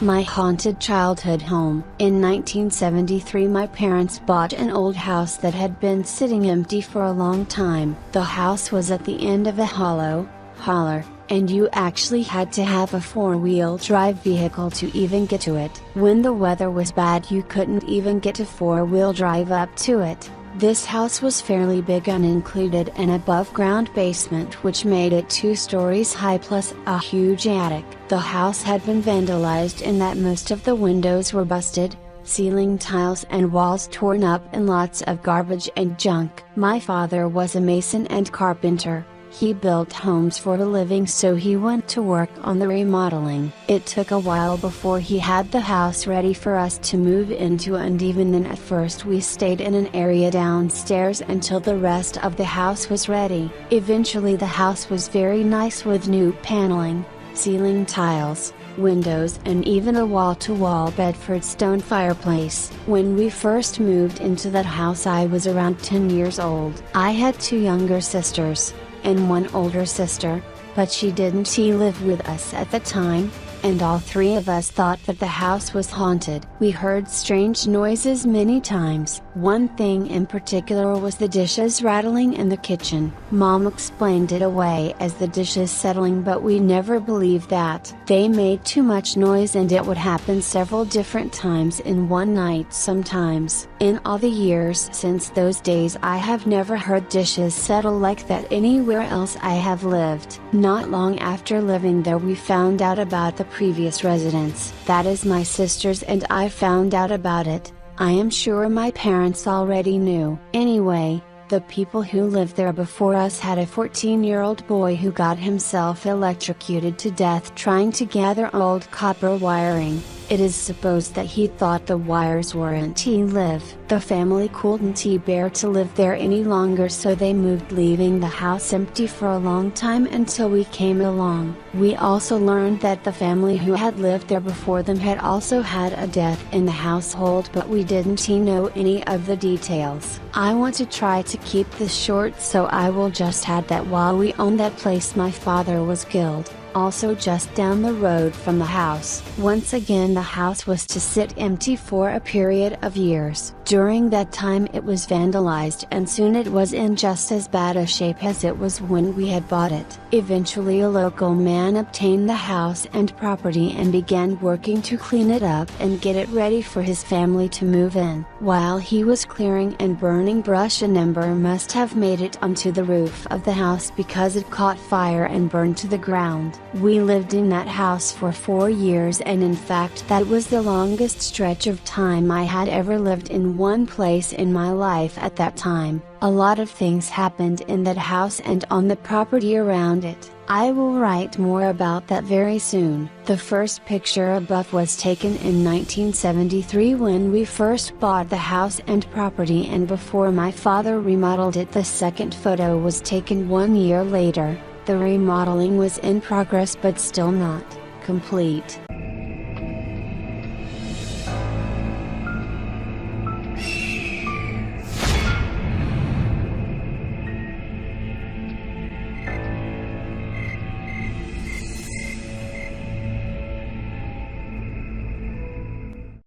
My haunted childhood home. In 1973 my parents bought an old house that had been sitting empty for a long time. The house was at the end of a holler, and you actually had to have a four-wheel drive vehicle to even get to it. When the weather was bad you couldn't even get a four-wheel drive up to it. This house was fairly big and included an above-ground basement which made it 2 stories high plus a huge attic. The house had been vandalized in that most of the windows were busted, ceiling tiles and walls torn up and lots of garbage and junk. My father was a mason and carpenter. He built homes for a living, so he went to work on the remodeling. It took a while before he had the house ready for us to move into, and even then at first we stayed in an area downstairs until the rest of the house was ready. Eventually the house was very nice with new paneling, ceiling tiles, windows and even a wall-to-wall Bedford stone fireplace. When we first moved into that house I was around 10 years old. I had 2 younger sisters and 1 older sister, but she didn't live with us at the time, and all 3 of us thought that the house was haunted. We heard strange noises many times. One thing in particular was the dishes rattling in the kitchen. Mom explained it away as the dishes settling, but we never believed that. They made too much noise and it would happen several different times in one night sometimes. In all the years since those days I have never heard dishes settle like that anywhere else I have lived. Not long after living there we found out about the previous residents. That is, my sisters and I found out about it. I am sure my parents already knew. Anyway, the people who lived there before us had a 14-year-old boy who got himself electrocuted to death trying to gather old copper wiring. It is supposed that he thought the wires weren't live. The family couldn't bear to live there any longer, so they moved, leaving the house empty for a long time until we came along. We also learned that the family who had lived there before them had also had a death in the household, but we didn't know any of the details. I want to try to keep this short, so I will just add that while we owned that place my father was killed, also just down the road from the house. Once again the house was to sit empty for a period of years. During that time it was vandalized and soon it was in just as bad a shape as it was when we had bought it. Eventually a local man obtained the house and property and began working to clean it up and get it ready for his family to move in. While he was clearing and burning brush, an ember must have made it onto the roof of the house because it caught fire and burned to the ground. We lived in that house for 4 years, and in fact that was the longest stretch of time I had ever lived in one place in my life at that time. A lot of things happened in that house and on the property around it. I will write more about that very soon. The first picture above was taken in 1973 when we first bought the house and property, and before my father remodeled it. The second photo was taken 1 year later. The remodeling was in progress but still not complete.